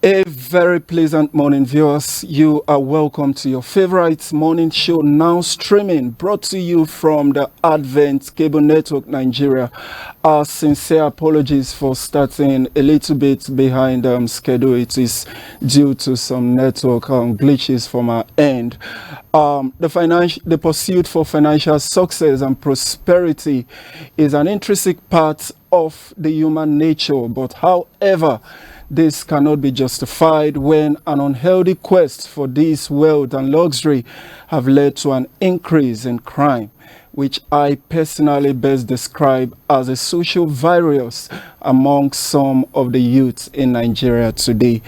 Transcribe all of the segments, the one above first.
A very pleasant morning, viewers. You are welcome to your favorite morning show, now streaming, brought to you from the Advent Cable Network Nigeria. Our sincere apologies for starting a little bit behind schedule. It is due to some network glitches from our end. The pursuit for financial success and prosperity is an intrinsic part of the human nature, but however, this cannot be justified when an unhealthy quest for this wealth and luxury have led to an increase in crime, which I personally best describe as a social virus among some of the youth in Nigeria today.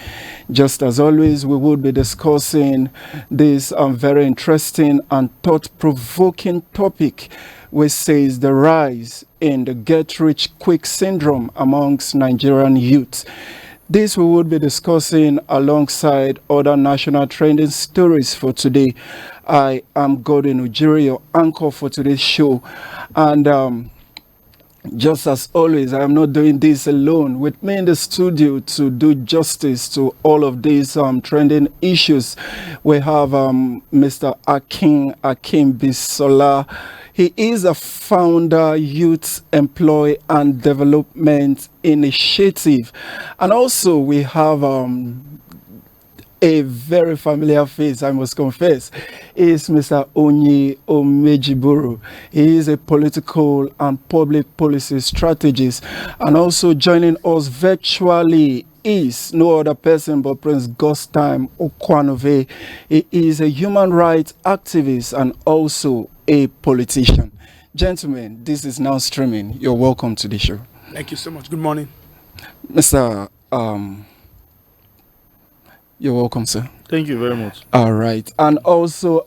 Just as always, we would be discussing this very interesting and thought-provoking topic, which says the rise in the get-rich-quick syndrome amongst Nigerian youth. This we would be discussing alongside other national trending stories for today. I am Gordon Ujiri, your anchor for today's show. And just as always, I am not doing this alone. With me in the studio to do justice to all of these trending issues, we have Mr. Akin Bisola. He is a founder, Youth Employ and Development Initiative. And also we have a very familiar face, I must confess, is Mr. Onye Omejiburu. He is a political and public policy strategist. And also joining us virtually is no other person but Prince Gostime Okwanove. He is a human rights activist and also a politician. Gentlemen, this is now streaming. You're welcome to the show. Thank you so much. Good morning. Mr. You're welcome, sir. Thank you very much. All right. And also,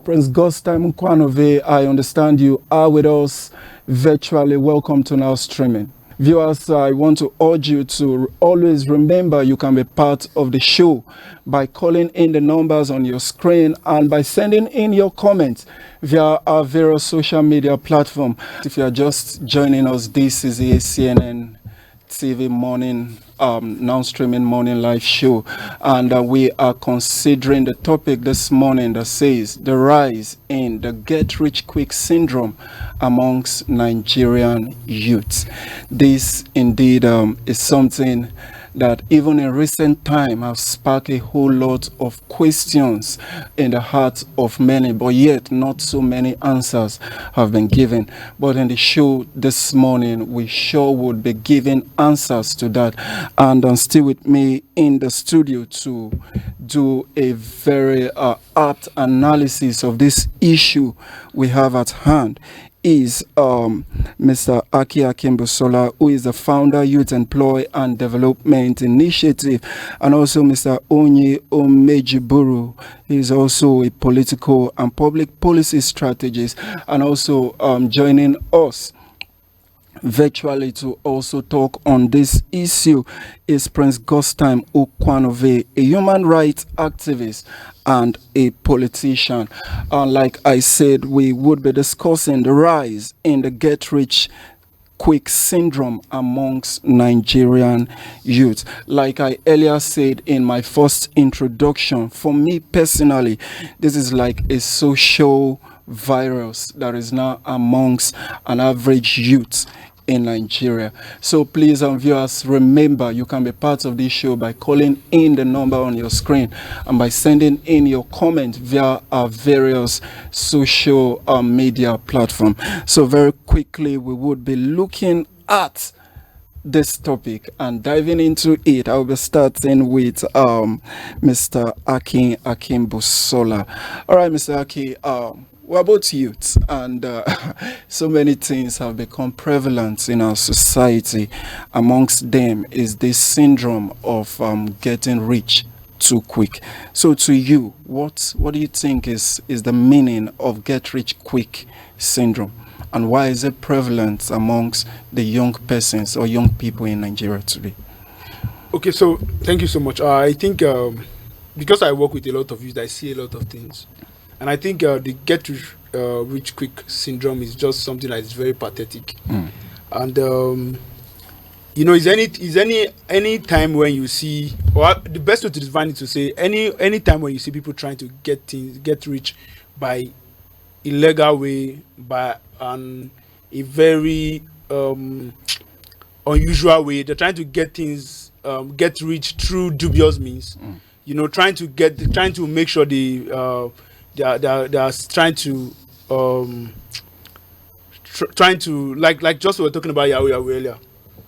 Prince Gostime Okwanove, I understand you are with us virtually. Welcome to now streaming. Viewers, I want to urge you to always remember you can be part of the show by calling in the numbers on your screen and by sending in your comments via our various social media platforms. If you are just joining us, this is the ACNNTV morning, now streaming morning live show. And we are considering the topic this morning that says the rise in the get-rich-quick syndrome amongst Nigerian youths. This indeed is something that even in recent time has sparked a whole lot of questions in the hearts of many, but yet not so many answers have been given. But in the show this morning, we sure would be giving answers to that. And still with me in the studio to do a very apt analysis of this issue we have at hand is Mr. Akin Bisola, who is the founder, Youth Employ and Development Initiative, and also Mr. Onye Omejiburu. He is also a political and public policy strategist, and also joining us virtually to also talk on this issue is Prince Gostime Okwanove, a human rights activist and a politician. Like I said, we would be discussing the rise in the get-rich-quick syndrome amongst Nigerian youth. Like I earlier said in my first introduction, for me personally, this is like a social virus that is now amongst an average youth in Nigeria. So please, viewers, remember you can be part of this show by calling in the number on your screen and by sending in your comment via our various social media platforms. So very quickly, we would be looking at this topic and diving into it. I'll be starting with Mr. Akin Bisola. All right, Mr. Akin, we're both youth, and so many things have become prevalent in our society. Amongst them is this syndrome of getting rich too quick. So to you, what do you think is the meaning of get rich quick syndrome? And why is it prevalent amongst the young persons or young people in Nigeria today? Okay, so thank you so much. I think because I work with a lot of youth, I see a lot of things. And I think the get rich quick syndrome is just something that is very pathetic. And you know, is any time when you see, or the best way to define it to say any time when you see people trying to get rich by illegal way, by a very unusual way, they're trying to get rich through dubious means. You know, trying to make sure they are trying to trying to like just we were talking about Yahoo earlier,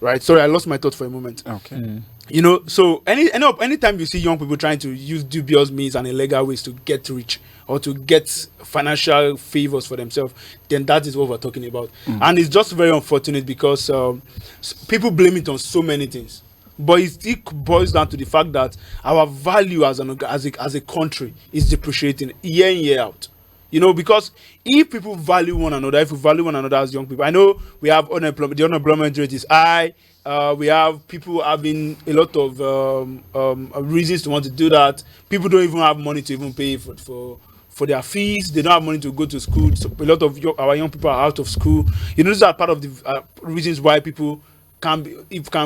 right? Sorry, I lost my thought for a moment. Okay. You know, so anytime you see young people trying to use dubious means and illegal ways to get rich or to get financial favors for themselves, then that is what we're talking about. And it's just very unfortunate because people blame it on so many things. But it still boils down to the fact that our value as a country is depreciating year in, year out. You know, because if people value one another, if we value one another as young people, I know we have unemployment, the unemployment rate is high. We have people having a lot of reasons to want to do that. People don't even have money to even pay for their fees. They don't have money to go to school. So a lot of our young people are out of school. You know, these are part of the reasons why people can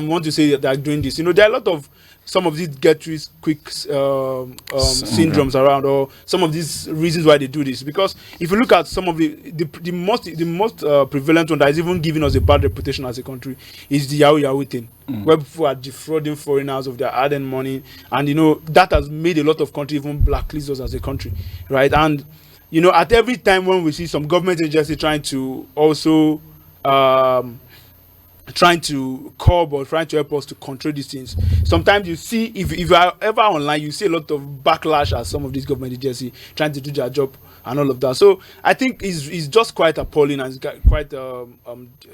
want to say that they're doing this. You know, there are a lot of some of these get rich quick syndromes around, or some of these reasons why they do this. Because if you look at some of the most prevalent one that is even giving us a bad reputation as a country is the Yahoo thing, where people are defrauding foreigners of their hard-earned money, and you know that has made a lot of countries even blacklist us as a country, right? And you know, at every time when we see some government agency trying to also trying to curb or trying to help us to control these things, sometimes you see, if you are ever online, you see a lot of backlash as some of these government agencies trying to do their job and all of that. So I think it's just quite appalling and it's quite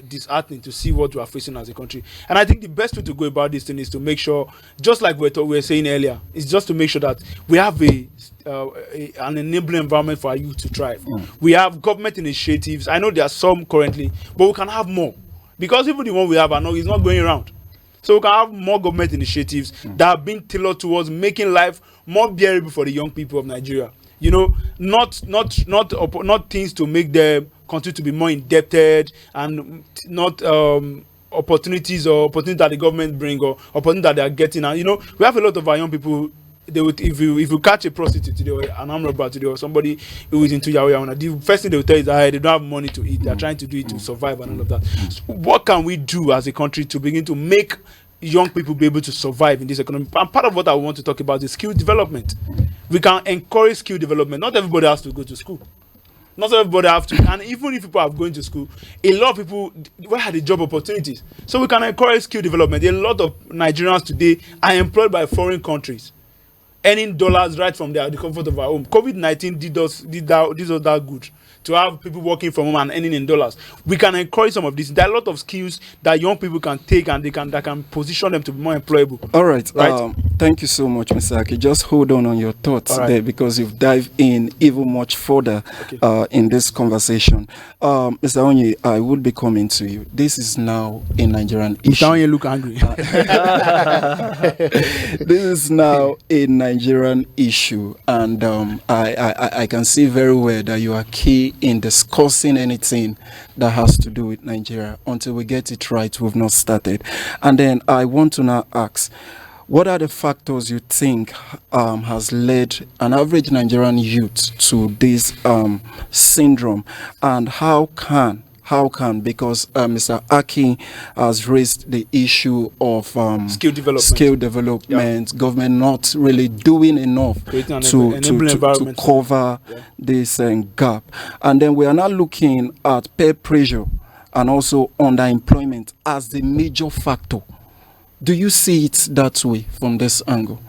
disheartening to see what we are facing as a country. And I think the best way to go about this thing is to make sure, just like we were saying earlier, is just to make sure that we have an enabling environment for our youth to thrive. We have government initiatives. I know there are some currently, but we can have more. Because even the one we have, I know, is not going around. So we can have more government initiatives that have been tailored towards making life more bearable for the young people of Nigeria. You know, not things to make them continue to be more indebted, and not opportunities that the government bring, or opportunities that they are getting. And you know, we have a lot of our young people. They would, if you catch a prostitute today, or an armed robber today, or somebody who is into Yahoo, the first thing they will tell you is that they don't have money to eat. They are trying to do it to survive and all of that. So what can we do as a country to begin to make young people be able to survive in this economy? And part of what I want to talk about is skill development. We can encourage skill development. Not everybody has to go to school. Not everybody have to. And even if people are going to school, a lot of people, where are the job opportunities? So we can encourage skill development. A lot of Nigerians today are employed by foreign countries, earning dollars right from the comfort of our home. COVID-19 did us that good, to have people working from home and earning in dollars. We can encourage some of this. There are a lot of skills that young people can take, and that can position them to be more employable. All right. Thank you so much, Mr. Aki. Just hold on your thoughts there, because you've dived in even much further in this conversation. Mr. Onye, I would be coming to you. This is now a Nigerian issue. Mr. Onye look angry. This is now a Nigerian issue, and I can see very well that you are key in discussing anything that has to do with Nigeria. Until we get it right, we've not started. And then I want to now ask, what are the factors you think has led an average Nigerian youth to this syndrome, and how can, because Mr. Aki has raised the issue of skill development, government not really doing enough to cover this gap. And then we are now looking at peer pressure and also underemployment as the major factor. Do you see it that way from this angle?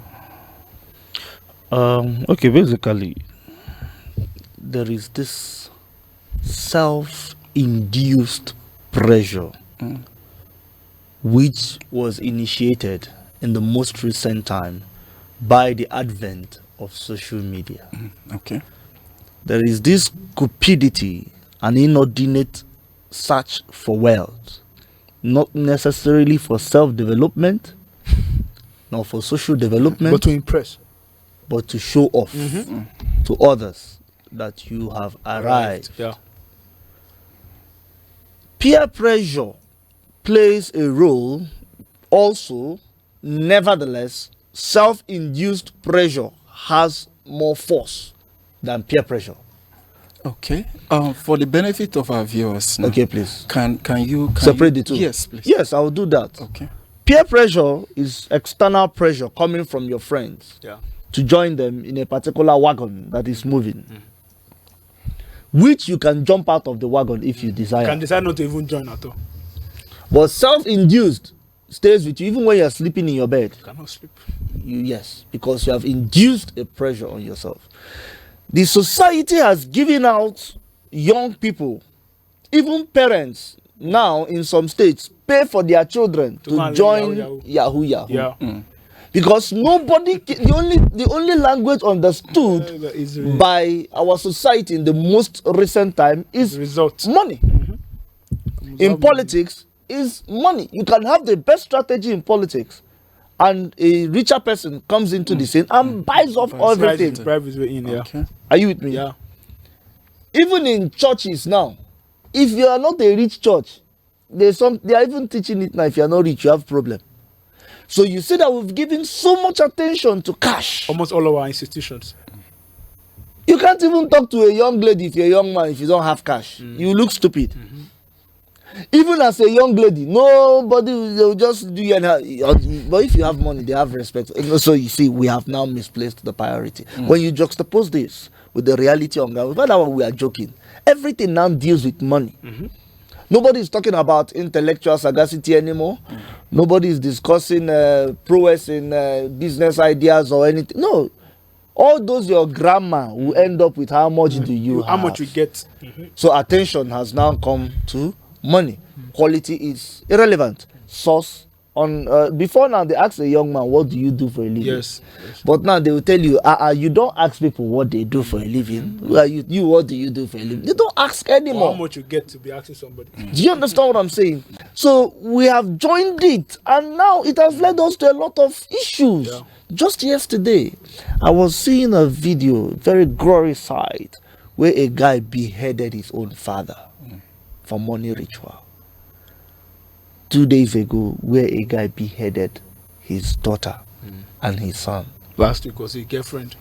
Okay, basically, there is this self-induced pressure which was initiated in the most recent time by the advent of social media. Okay. There is this cupidity and inordinate search for wealth, not necessarily for self-development, not for social development, but to impress, but to show off to others that you have arrived. Yeah. Peer pressure plays a role Also, nevertheless, self-induced pressure has more force than peer pressure. Okay. For the benefit of our viewers now, Okay, please. Can you Separate the two? Yes, please. Yes, I will do that. Okay. Peer pressure is external pressure coming from your friends to join them in a particular wagon that is moving, which you can jump out of the wagon if you desire. You can decide not to even join at all. But self-induced stays with you even when you are sleeping in your bed. You cannot sleep. Yes, because you have induced a pressure on yourself. The society has given out young people, even parents now in some states, pay for their children to join Yahoo. Yeah. Because nobody, the only language understood by our society in the most recent time is result. money. In politics is money. You can have the best strategy in politics, and a richer person comes into the scene and buys off everything. Okay. Are you with me? Yeah. Even in churches now, if you are not a rich church, they are even teaching it now. If you are not rich, you have problem. So you see that we've given so much attention to cash. Almost all of our institutions. You can't even talk to a young lady if you're a young man if you don't have cash. You look stupid. Even as a young lady, nobody will just do you. But if you have money, they have respect. So you see, we have now misplaced the priority. When you juxtapose this with the reality on ground, we are joking. Everything now deals with money. Nobody is talking about intellectual sagacity anymore. Nobody is discussing prowess in business ideas or anything. No. All those your grandma will end up with how much do you have. How much you get. So attention has now come to money. Quality is irrelevant. Source on before now they ask a young man, what do you do for a living? Yes. But now they will tell you, you don't ask people what they do for a living. Well, you what do you do for a living? They don't ask anymore. Or how much you get to be asking somebody. Do you understand what I'm saying? So we have joined it, and now it has led us to a lot of issues. Yeah. Just yesterday, I was seeing a video, very gory sight, where a guy beheaded his own father for money ritual. 2 days ago, where a guy beheaded his daughter and his son. Last week was his girlfriend.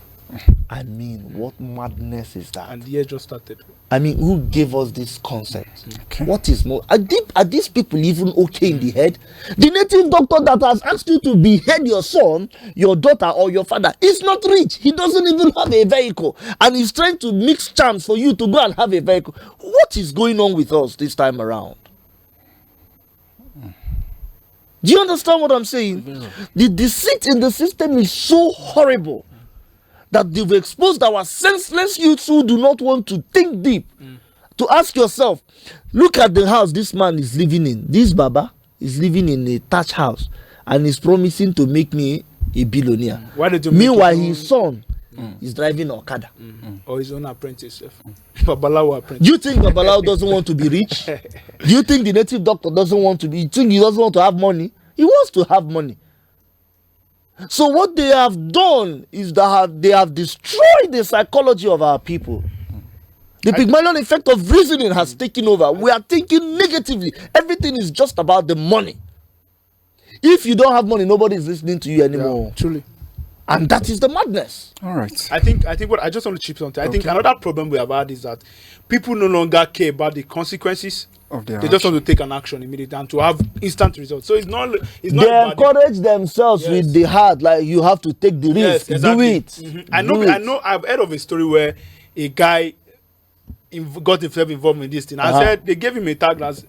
I mean, what madness is that? And the year just started. I mean, who gave us this concept? What is more? Are these people even okay in the head? The native doctor that has asked you to behead your son, your daughter, or your father is not rich. He doesn't even have a vehicle. And he's trying to mix charms for you to go and have a vehicle. What is going on with us this time around? Do you understand what I'm saying? The deceit in the system is so horrible that they've exposed our senseless youths who do not want to think deep. To ask yourself, look at the house this man is living in. This Baba is living in a thatch house and is promising to make me a billionaire. Why did you Meanwhile, his son is driving Okada. Or his own apprentice. Babalawo apprentice. Do you think Babalawo doesn't want to be rich? Do you think the native doctor doesn't want to be? You think he doesn't want to have money? He wants to have money. So what they have done is that they have destroyed the psychology of our people. The Pygmalion effect of reasoning has taken over. We are thinking negatively. Everything is just about the money. If you don't have money, nobody is listening to you anymore. Yeah, truly. And that is the madness. All right. I think what I just want to chip something. I think another problem we have had is that people no longer care about the consequences Of their they just want to take an action immediately and to have instant results. So it's not they encourage themselves with the heart, like you have to take the risk. Exactly. Do it. I know I've heard of a story where a guy got himself involved in this thing. I said they gave him a tag as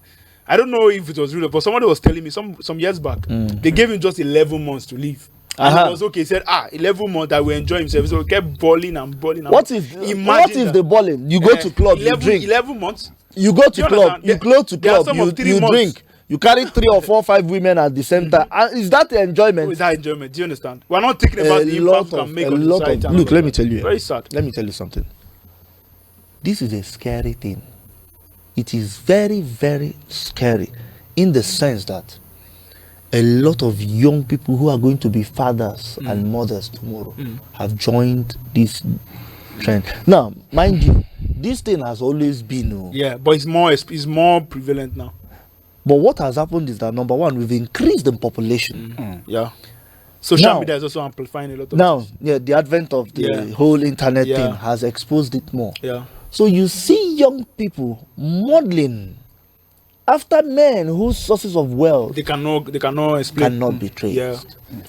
I don't know if it was real, but somebody was telling me some years back. They gave him just 11 months to leave. And it was okay. He said, 11 months that will enjoy himself. So he kept balling and balling. What if the balling? You go to club, 11, you drink. 11 months. You go to club, you go to club, you drink. You carry 3 or 4 or 5 women at the same time. Is that the enjoyment? Oh, is that enjoyment? Do you understand? We're not thinking about the impact we can make on society. Look, let me tell you. Very sad. Let me tell you something. This is a scary thing. It is very, very scary in the sense that a lot of young people who are going to be fathers and mothers tomorrow have joined this trend. Now, mind you, this thing has always been. Yeah, but it's more prevalent now. But what has happened is that, number one, we've increased the population. Yeah. Social Now- media is also amplifying a lot of Now, things. yeah, the advent of the Yeah. whole internet Yeah. thing has exposed it more. Yeah. So you see young people modeling after men whose sources of wealth They cannot explain. cannot be traced. Yeah.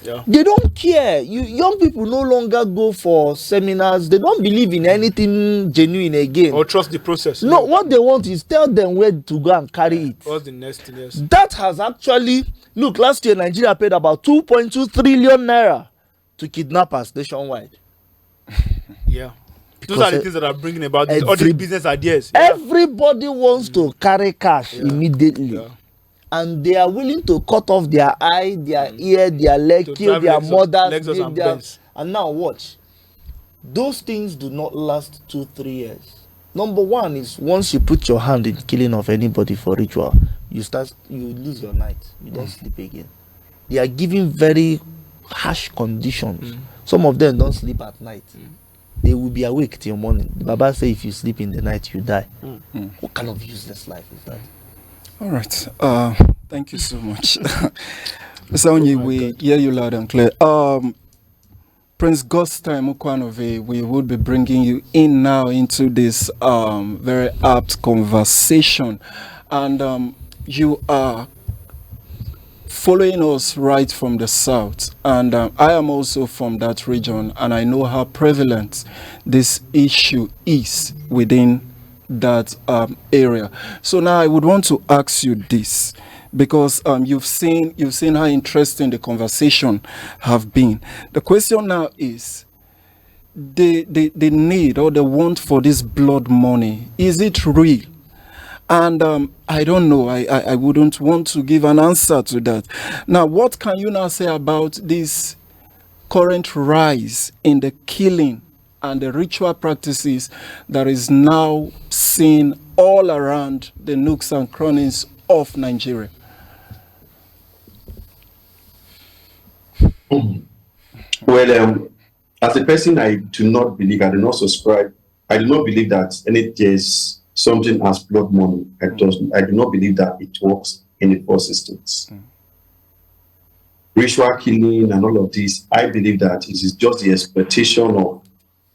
Yeah. They don't care. Young people no longer go for seminars. They don't believe in anything genuine again. Or trust the process. No, what they want is tell them where to go and carry it. What's the next thing? Yes. That has actually, look, last year Nigeria paid about 2.2 trillion naira to kidnappers nationwide. Yeah. Those Because are the things that are bringing about this, all every- these business ideas. Yeah. Everybody wants to carry cash immediately. Yeah. And they are willing to cut off their eye, their ear, their leg, To kill drive their Lexus- mothers. Lexus give and their- Benz. and now watch. Those things do not last 2-3 years. Number one is, once you put your hand in killing of anybody for ritual, you lose your night. You don't sleep again. They are giving very harsh conditions. Some of them don't sleep at night. They will be awake till morning. The Baba say if you sleep in the night, you die. What kind of useless life is that? All right. Thank you so much. Mr. Onyi, we hear you loud and clear. Prince Gostam Ukwanove, we would be bringing you in now into this very apt conversation. And you are following us right from the south. And I am also from that region, and I know how prevalent this issue is within that area. So now I would want to ask you this, because you've seen how interesting the conversation have been. The question now is, the need or the want for this blood money, is it real? And I don't know, I wouldn't want to give an answer to that. Now, what can you now say about this current rise in the killing and the ritual practices that is now seen all around the nooks and crannies of Nigeria? Well, as a person, I do not believe that there's something as blood money. I do not believe that it works in the first instance. Ritual killing and all of this, I believe that it is just the exploitation of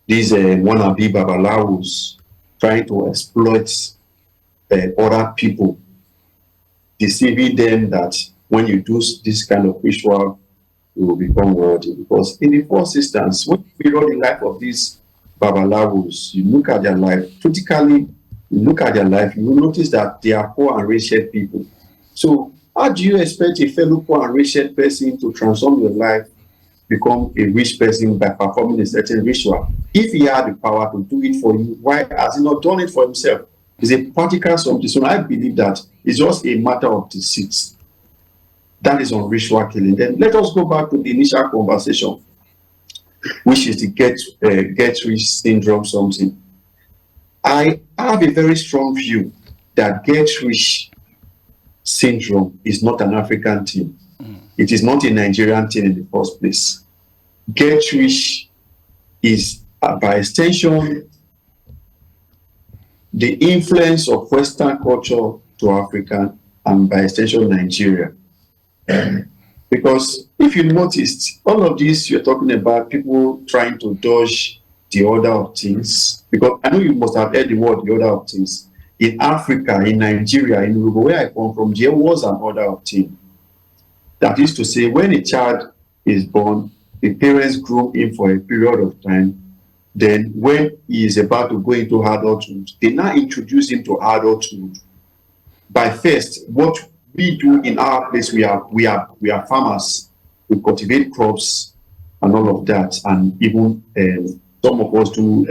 these wannabe babalawos trying to exploit other people, deceiving them that when you do this kind of ritual, you will become worthy. Because in the first instance, when you run the life of these babalawos, you look at their life, critically, you look at their life, you will notice that they are poor and wretched people. So how do you expect a fellow poor and wretched person to transform your life, become a rich person by performing a certain ritual? If he had the power to do it for you, why has he not done it for himself? It's a practical something. So I believe that it's just a matter of deceit. That is on ritual killing. Then let us go back to the initial conversation, which is the get rich syndrome something. I have a very strong view that get rich syndrome is not an African thing. It is not a Nigerian thing in the first place. Get rich is, by extension, the influence of Western culture to Africa, and by extension, Nigeria. Because if you noticed, all of this you're talking about, people trying to dodge the order of things, because I know you must have heard the word the order of things. In Africa, in Nigeria, in Uruguay, where I come from, there was an order of things. That is to say, when a child is born, the parents groom him for a period of time. Then when he is about to go into adulthood, they now introduce him to adulthood. By first, what we do in our place, we are farmers. We cultivate crops and all of that, and even some of us do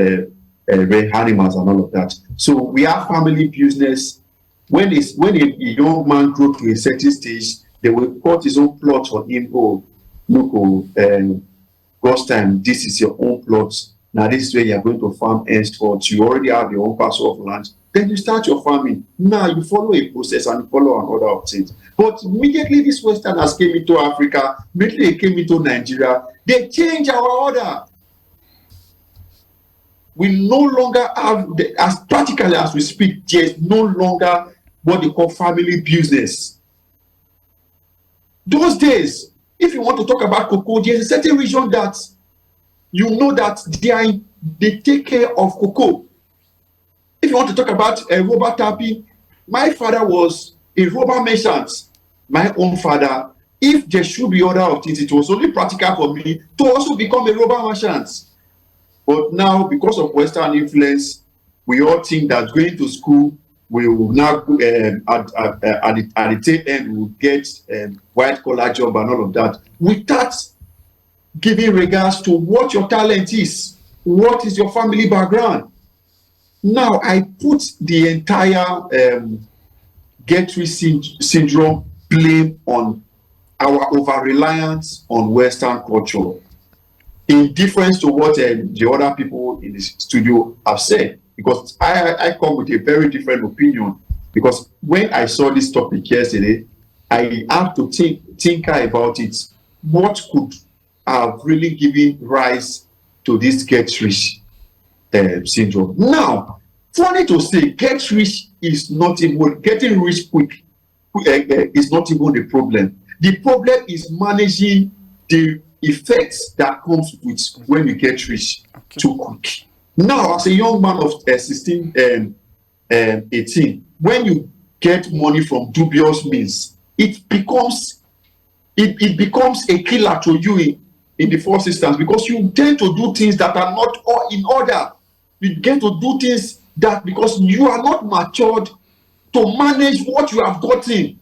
raise animals and all of that. So we have family business. When a young man grows to a certain stage, they will put his own plot on him. Oh, look, God's time, this is your own plot. Now this is where you are going to farm henceforth. You already have your own parcel of land. Then you start your farming. Now you follow a process and you follow an order of things. But immediately this Westerners came into Africa, immediately they came into Nigeria, they changed our order. We no longer have, as practically as we speak, there is no longer what they call family business. Those days, if you want to talk about cocoa, there's a certain region that you know that they take care of cocoa. If you want to talk about rubber tapping, my father was a rubber merchant. My own father, if there should be other of things, it was only practical for me to also become a rubber merchant. But now, because of Western influence, we all think that going to school will now at the tail end will get white collar job and all of that, without giving regards to what your talent is, what is your family background. Now I put the entire get-rich syndrome blame on our over-reliance on Western culture, in difference to what the other people in the studio have said. Because I come with a very different opinion. Because when I saw this topic yesterday, I had to think about it. What could have really given rise to this get-rich syndrome? Now, funny to say, get-rich is not even getting rich quick. Is not even the problem. The problem is managing the effects that comes with when you get rich too quick. Now, as a young man of 16, 18, when you get money from dubious means, it becomes a killer to you in the first instance, because you tend to do things that are not in order. You get to do things that because you are not matured to manage what you have gotten.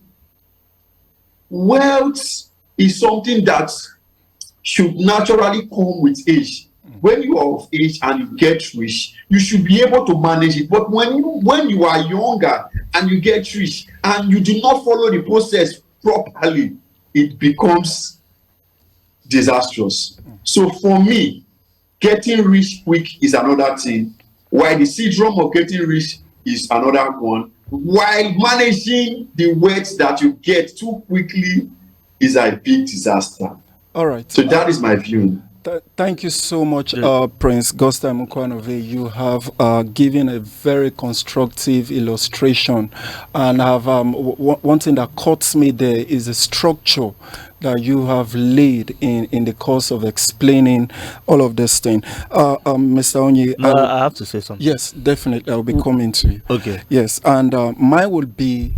Wealth is something that should naturally come with age. When you are of age and you get rich, you should be able to manage it. But when you are younger and you get rich and you do not follow the process properly, it becomes disastrous. So for me, getting rich quick is another thing, while the syndrome of getting rich is another one, while managing the wealth that you get too quickly is a big disaster. All right. So that is my view. Thank you so much, Prince Gostam Nkwanove. You have given a very constructive illustration, and have one thing that caught me there is the structure that you have laid in the course of explaining all of this thing. Mr. Onye, I have to say something. Yes, definitely. I'll be coming to you. Okay. Yes, and mine will be,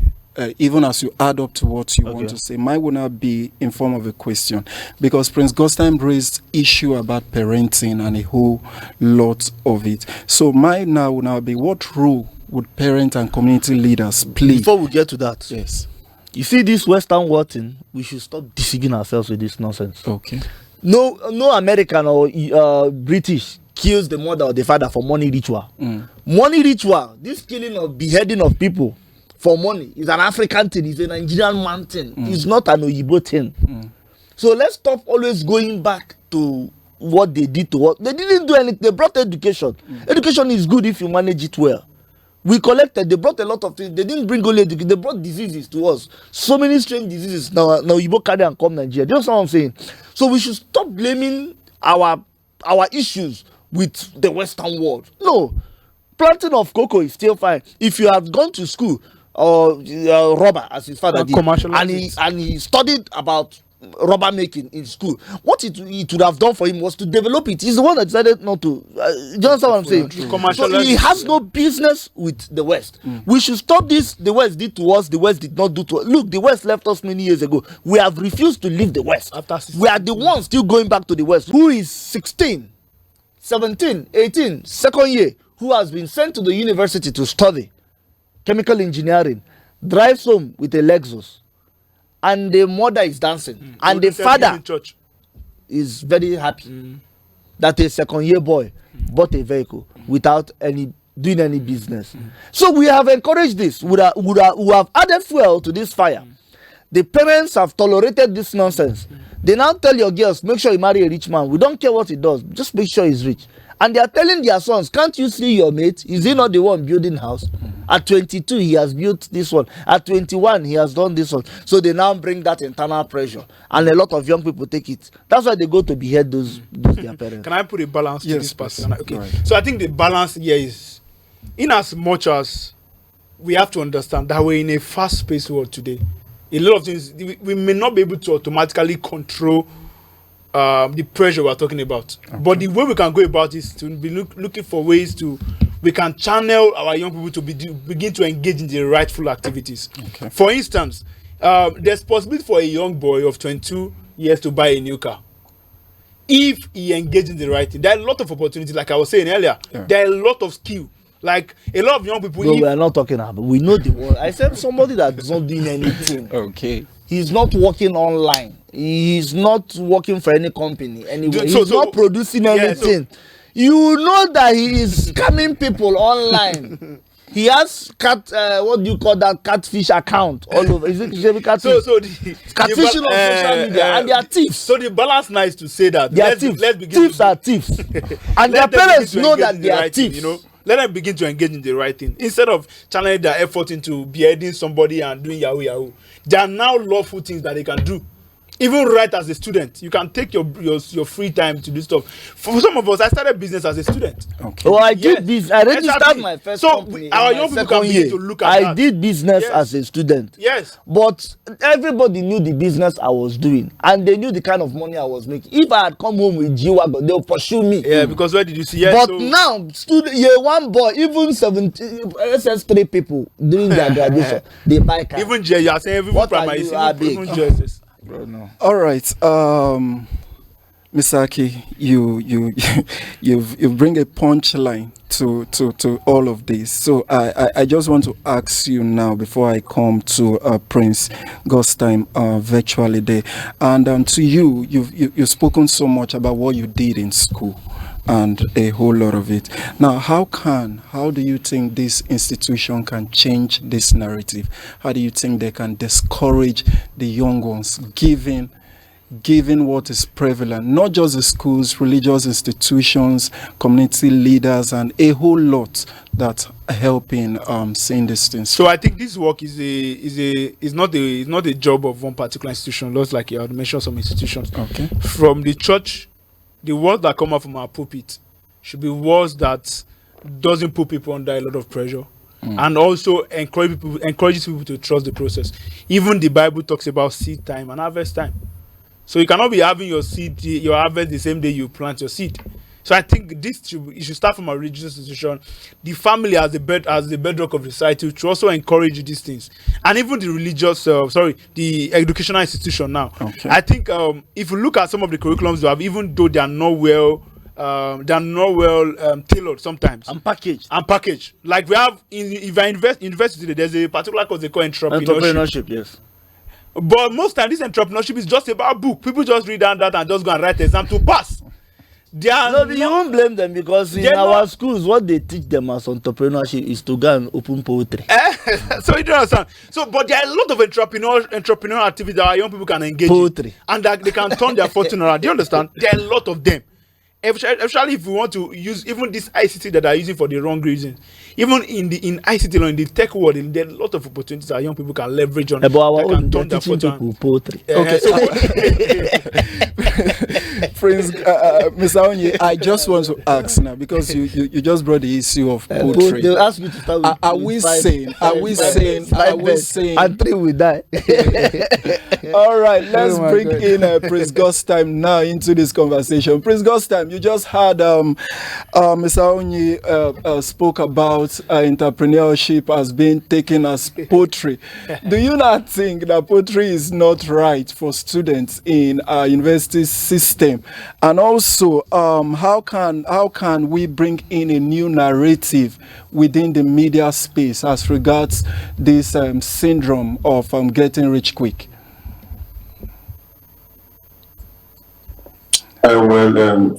even as you add up to what you want to say, mine will not be in form of a question, because Prince Gostam raised issue about parenting and a whole lot of it. So mine now will now be, what role would parent and community leaders play? Before we get to that, yes, you see this Western world thing, we should stop deceiving ourselves with this nonsense. Okay. No American or British kills the mother or the father for money ritual. Money ritual, this killing of beheading of people for money is an African thing, it's a Nigerian man thing. It's not an Oyibo thing. So let's stop always going back to what they did to us. They didn't do anything. They brought education. Education is good if you manage it well. We collected, they brought a lot of things. They didn't bring only education, they brought diseases to us. So many strange diseases now Oyibo carry and come Nigeria. Do you know what I'm saying? So we should stop blaming our issues with the Western world. No. Planting of cocoa is still fine. If you have gone to school, or rubber, as his father did, and he studied about rubber making in school, what it would have done for him was to develop it. He's the one that decided not to. Do you understand what I'm saying? So he has no business with the West. We should stop this. The West did to us, the West did not do to us. Look, the West left us many years ago. We have refused to leave the West. We are the ones still going back to the West. Who is 16, 17, 18, second year, who has been sent to the university to study chemical engineering, drives home with a Lexus, and the mother is dancing, and the father is very happy that a second year boy bought a vehicle without doing any business. So we have encouraged this. We have added fuel to this fire. The parents have tolerated this nonsense. They now tell your girls, make sure you marry a rich man. We don't care what he does, just make sure he's rich. And they are telling their sons, can't you see your mate? Is he not the one building house? At 22, he has built this one. At 21, he has done this one. So they now bring that internal pressure. And a lot of young people take it. That's why they go to behead those their parents. Can I put a balance to this person? Okay. Right. So I think the balance here is, in as much as we have to understand that we're in a fast-paced world today, a lot of things we may not be able to automatically control the pressure we're talking about. Okay. But the way we can go about is to be looking for ways to we can channel our young people to begin to engage in the rightful activities. Okay. For instance, there's possibility for a young boy of 22 years to buy a new car if he engages in the right thing. There are a lot of opportunities, like I was saying earlier. Yeah. There are a lot of skill. Like a lot of young people. No, we are not talking about. We know the world. I said somebody that's not doing anything. Okay. He's not working online. He's not working for any company anyway. He's not producing anything. You know that he is scamming people online. He has what do you call that, catfish account all over. Is it catfish? So catfishing on social media, and they are thieves. So the balance now is to say that they are thieves. Thieves are thieves, and their parents know that they are thieves. You know, let them begin to engage in the right thing instead of channeling their effort into beheading somebody and doing yahoo yahoo. There are now lawful things that they can do. Even right as a student, you can take your free time to do stuff. For some of us, I started business as a student. Okay. Oh, I did business. I registered my first company. Our young people can begin to look at that. I did business as a student. Yes. But everybody knew the business I was doing, and they knew the kind of money I was making. If I had come home with G-Wagon, they'll pursue me. Yeah, because where did you see? But now, year one boy, even 17 SS3 people during their graduation, they buy cars. Even you are saying even primary, even jerseys. No. All right, Mr. Aki, you bring a punchline to all of this. So I just want to ask you now before I come to Prince Gostime virtually there, and to you, you've spoken so much about what you did in school and a whole lot of it. Now, how do you think this institution can change this narrative? How do you think they can discourage the young ones, given what is prevalent, not just the schools, religious institutions, community leaders, and a whole lot that help in seeing these things? So I think this work is not a job of one particular institution. Just like you had mentioned some institutions. Okay. From the church, the words that come out from our pulpit should be words that doesn't put people under a lot of pressure, and also encourages people to trust the process. Even the Bible talks about seed time and harvest time. So you cannot be having your harvest the same day you plant your seed. So I think it should start from a religious institution, the family as the bedrock of the society, to also encourage these things, and even the educational institution now. Okay. I think if you look at some of the curriculums we have, even though they are not well tailored sometimes and packaged. Like we have if I invest in university, there's a particular course they call entrepreneurship. Yes. But most times this entrepreneurship is just about book. People just read that and just go and write exam to pass. You won't blame them, because in our schools, what they teach them as entrepreneurship is to go and open poultry. So you don't understand. So, but there are a lot of entrepreneurial activities that our young people can engage in, and that they can turn their fortune around. Do you understand? There are a lot of them. Especially if we want to use even this ICT that are using for the wrong reasons. Even in ICT or in the tech world, there are a lot of opportunities that young people can leverage on. But our own, turn their fortune poultry. Okay. Friends, Mr. Onye, I just want to ask now, because you just brought the issue of poultry. They'll ask me to start with. Are we saying and three will die? All right, let's bring in Prince Gostime now into this conversation. Prince Gostime, you just had Mr. Onye spoke about entrepreneurship as being taken as poultry. Do you not think that poultry is not right for students in our university system? And also, how can we bring in a new narrative within the media space as regards this syndrome of getting rich quick?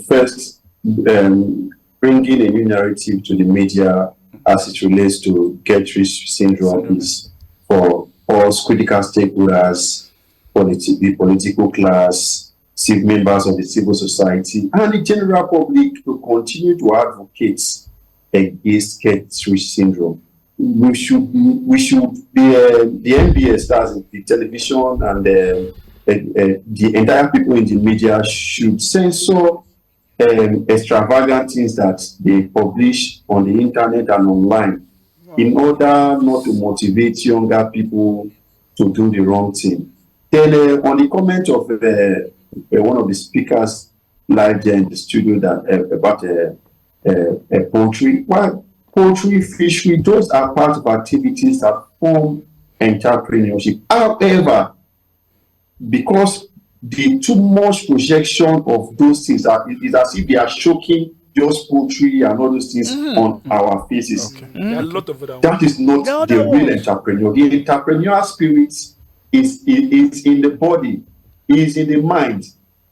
First, bringing a new narrative to the media as it relates to get rich syndrome is for us critical stakeholders, the political class, members of the civil society, and the general public to continue to advocate against get rich syndrome. We should be the NBS, stars, the television, and the entire people in the media should censor extravagant things that they publish on the internet and online, in order not to motivate younger people to do the wrong thing. Then on the comment of one of the speakers live there in the studio that about poultry, well, poultry, fishery, those are part of activities that form entrepreneurship. However, because the too much projection of those things is as if they are showing just poultry and all those things on our faces. Okay. There are a lot of other That is not the real entrepreneur. The entrepreneurial spirit is in the body, is in the mind.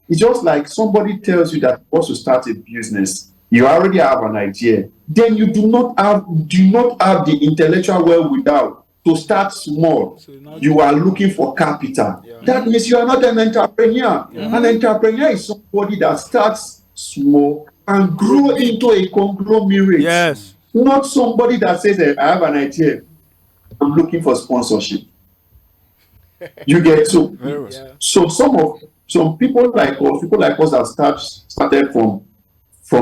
It's just like somebody tells you that you want to start a business. You already have an idea. Then you do not have the intellectual wherewithal to start small. So you are looking for capital. Yeah. That means you are not an entrepreneur. Yeah. An entrepreneur is somebody that starts small and grow into a conglomerate. Yes. Not somebody that says, I have an idea, I'm looking for sponsorship. You get so. Yeah. So some people like us that started from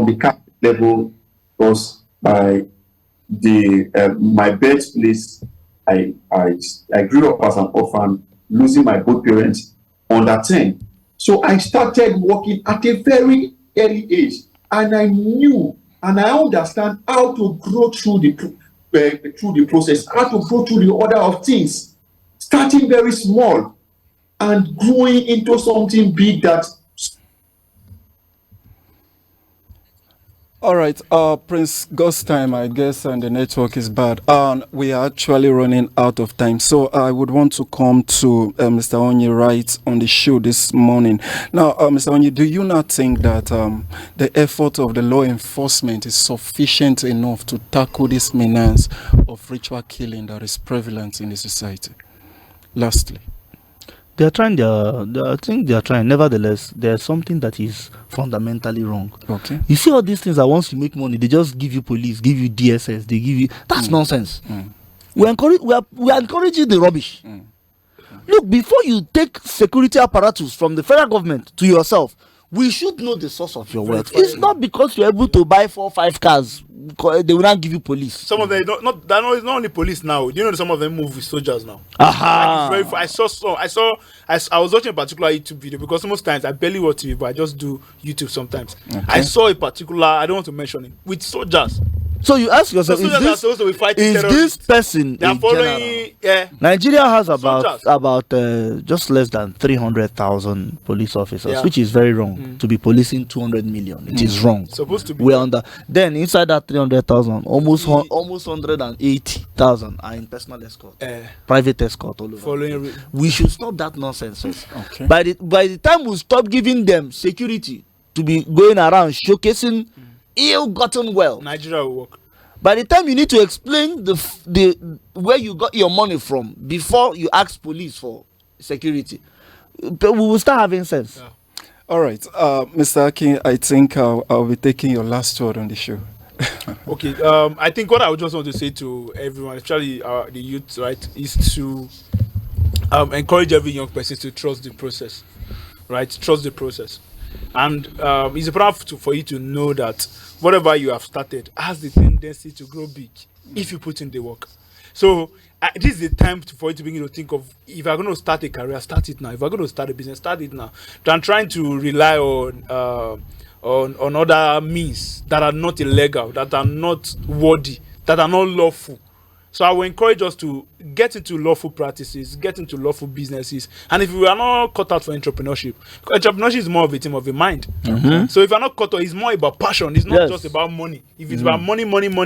the cap level, because by my birthplace, I grew up as an orphan, losing my both parents under 10. So I started working at a very early age, and I knew and I understand how to grow through the process, how to grow through the order of things, starting very small and growing into something big that. All right, Prince Ghost time, I guess, and the network is bad. We are actually running out of time. So I would want to come to Mr. Onye right on the show this morning. Now, Mr. Onye, do you not think that the effort of the law enforcement is sufficient enough to tackle this menace of ritual killing that is prevalent in the society? Lastly. They are trying. I think they are trying. Nevertheless, there's something that is fundamentally wrong. Okay. You see all these things that once you make money, they just give you police, give you DSS, they give you. That's nonsense. We are encouraging the rubbish. Look, before you take security apparatus from the federal government to yourself, we should know the source of your wealth. It's not because you're able to buy 4 or 5 cars, they will not give you police. Some of them, it's not only police now. You know, some of them move with soldiers now. Aha. Like I was watching a particular YouTube video, because most times I barely watch TV, but I just do YouTube sometimes. Okay. I saw a particular, I don't want to mention it, with soldiers. So you ask yourself, is this person they are following? Yeah. Nigeria has about just less than 300,000 police officers, which is very wrong. To be policing 200 million, it is wrong. Supposed to be. We're under. Then inside that 300,000, almost 180,000 are in personal escort, private escort all over. We should stop that nonsense. Okay. By the time we stop giving them security to be going around showcasing ill-gotten wealth, Nigeria will work. By the time you need to explain the where you got your money from before you ask police for security, we will start having sense. Yeah. All right, Mr. Akin, I think I'll be taking your last word on the show. Okay, I think what I would just want to say to everyone, especially the youth, right, is to encourage every young person to trust the process, right? Trust the process. And it's important for you to know that whatever you have started has the tendency to grow big if you put in the work. So this is the time for you to begin to think of, if you're going to start a career, start it now. If you're going to start a business, start it now. Than trying to rely on other means that are not illegal, that are not worthy, that are not lawful. So I will encourage us to get into lawful practices, get into lawful businesses. And if we are not cut out for entrepreneurship is more of a thing of a mind. So if you're not cut out, it's more about passion. It's not just about money. If it's about money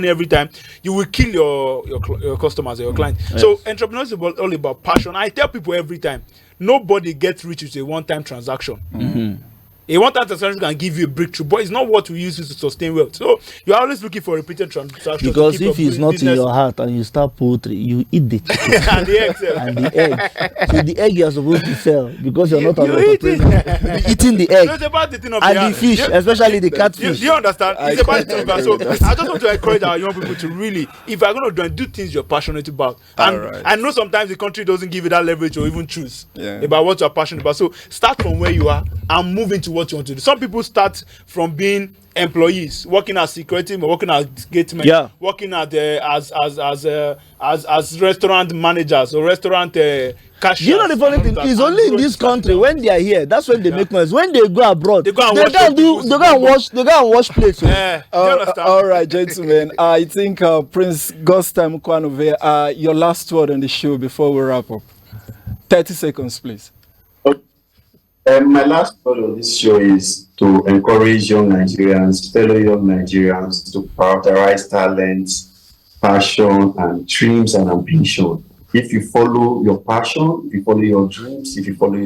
every time, you will kill your customers or your clients. So entrepreneurship is all about passion. I tell people every time, nobody gets rich with a one-time transaction. A one-time transaction can give you a breakthrough, but it's not what we use to sustain wealth. So you're always looking for repeated transactions. Because if it's not in your heart and you start poultry, you eat the chicken and the egg. And the egg. So the egg you're supposed to sell because you're not an entrepreneur. Eating the egg. So it's about the thing of and the fish, especially the catfish. Do you understand? It's about the thing of so I just want to encourage our young people to really, if you're going to do things you're passionate about. And I know sometimes the country doesn't give you that leverage or even choose about what you're passionate about. So start from where you are and move into what you want to do. Some people start from being employees, working as security, working as gatemen, working at as restaurant managers or restaurant cashiers. You know the funny thing is only in this country when they are here, that's when they make noise. When they go abroad, they go and wash plates. All right, gentlemen. I think Prince Gostam Kwanove, your last word on the show before we wrap up. 30 seconds, please. My last word on this show is to encourage young Nigerians, fellow young Nigerians, to prioritize talents, passion, and dreams and ambition. If you follow your passion, if you follow your dreams, if you follow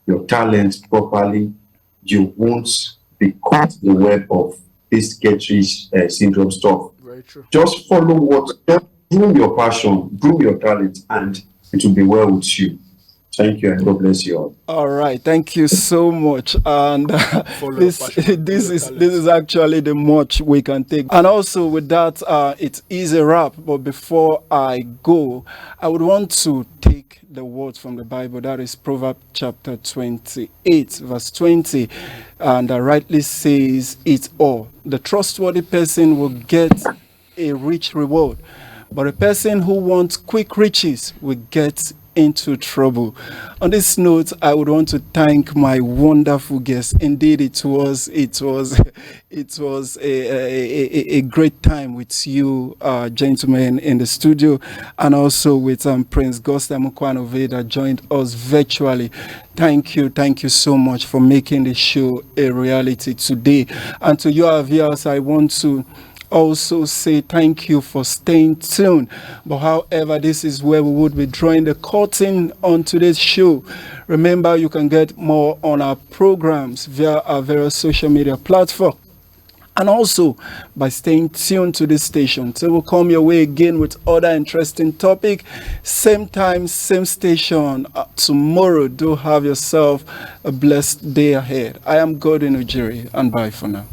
your talent properly, you won't be caught in the web of this get-rich syndrome stuff. Very true. Just follow groom your passion, groom your talent, and it will be well with you. Thank you, and God bless you all. All right, thank you so much. And this is actually the much we can take. And also with that, it is a wrap. But before I go, I would want to take the words from the Bible. That is Proverbs chapter 28, verse 20, and rightly says it all. The trustworthy person will get a rich reward, but a person who wants quick riches will get into trouble. On this note, I would want to thank my wonderful guest. Indeed, it was a great time with you, gentlemen, in the studio, and also with Prince Gostam Kwanove that joined us virtually. Thank you so much for making the show a reality today. And to you, our viewers, I want to also say thank you for staying tuned. But however, this is where we would be drawing the curtain on today's show. Remember, you can get more on our programs via our various social media platforms, and also by staying tuned to this station. So we'll come your way again with other interesting topic. Same time, same station tomorrow. Do have yourself a blessed day ahead. I am Gordon Ujiri, and bye for now.